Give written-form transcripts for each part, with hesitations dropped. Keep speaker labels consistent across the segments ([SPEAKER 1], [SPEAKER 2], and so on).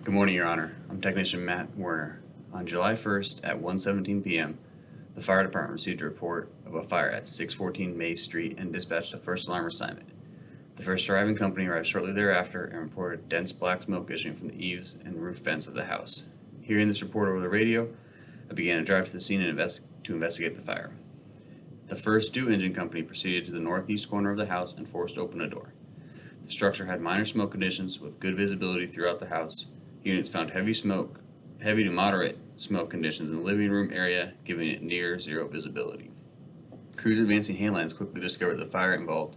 [SPEAKER 1] Good morning, Your Honor. I'm Technician Matt Werner. On July 1st at 1:17 p.m., the fire department received a report of a fire at 614 May Street and dispatched a first alarm assignment. The first arriving company arrived shortly thereafter and reported dense black smoke issuing from the eaves and roof vents of the house. Hearing this report over the radio, I began to drive to the scene and investigate the fire. The first due engine company proceeded to the northeast corner of the house and forced open a door. The structure had minor smoke conditions with good visibility throughout the house. Units found heavy to moderate smoke conditions in the living room area, giving it near zero visibility. Crews advancing handlines quickly discovered the fire involved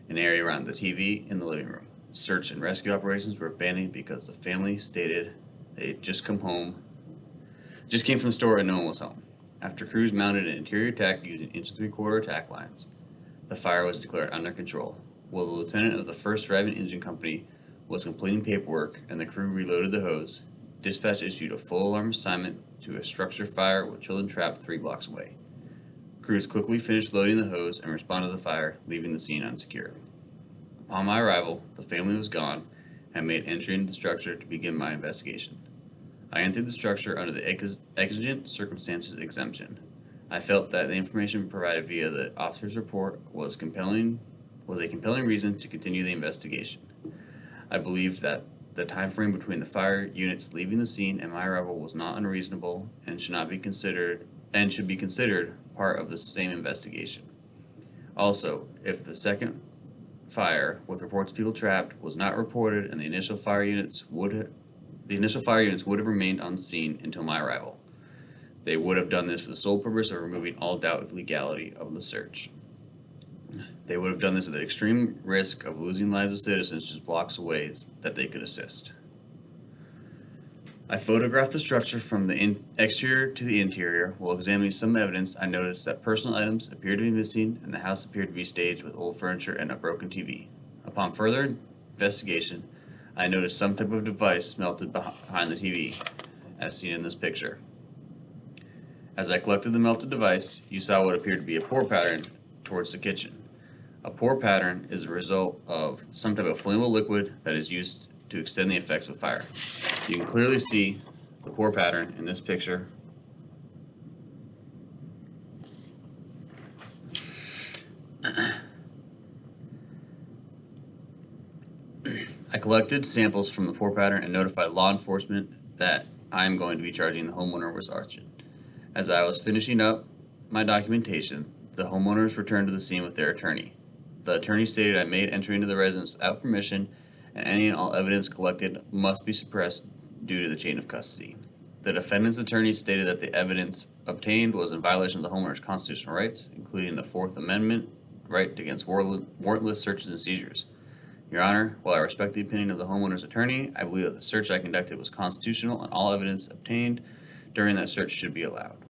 [SPEAKER 1] an area around the TV in the living room. Search and rescue operations were abandoned because the family stated they had just came from the store and no one was home. After crews mounted an interior attack using 1 3/4 attack lines, the fire was declared under control. While the lieutenant of the first arriving engine company was completing paperwork and the crew reloaded the hose, dispatch issued a full alarm assignment to a structure fire with children trapped 3 blocks away. Crews quickly finished loading the hose and responded to the fire, leaving the scene unsecure. Upon my arrival, the family was gone and made entry into the structure to begin my investigation. I entered the structure under the exigent circumstances exemption. I felt that the information provided via the officer's report was a compelling reason to continue the investigation. I believed that the time frame between the fire units leaving the scene and my arrival was not unreasonable and should be considered part of the same investigation. Also, if the second fire with reports of people trapped was not reported and the initial fire units would have remained on scene until my arrival. They would have done this for the sole purpose of removing all doubt of legality of the search. They would have done this at the extreme risk of losing lives of citizens just blocks away that they could assist. I photographed the structure from the exterior to the interior. While examining some evidence, I noticed that personal items appeared to be missing and the house appeared to be staged with old furniture and a broken TV. Upon further investigation, I noticed some type of device melted behind the TV, as seen in this picture. As I collected the melted device, you saw what appeared to be a pour pattern towards the kitchen. A pour pattern is a result of some type of flammable liquid that is used to extend the effects of fire. You can clearly see the pour pattern in this picture. I collected samples from the pour pattern and notified law enforcement that I am going to be charging the homeowner with arson. As I was finishing up my documentation, the homeowners returned to the scene with their attorney. The attorney stated I made entry into the residence without permission, and any and all evidence collected must be suppressed due to the chain of custody. The defendant's attorney stated that the evidence obtained was in violation of the homeowner's constitutional rights, including the Fourth Amendment right against warrantless searches and seizures. Your Honor, while I respect the opinion of the homeowner's attorney, I believe that the search I conducted was constitutional and all evidence obtained during that search should be allowed.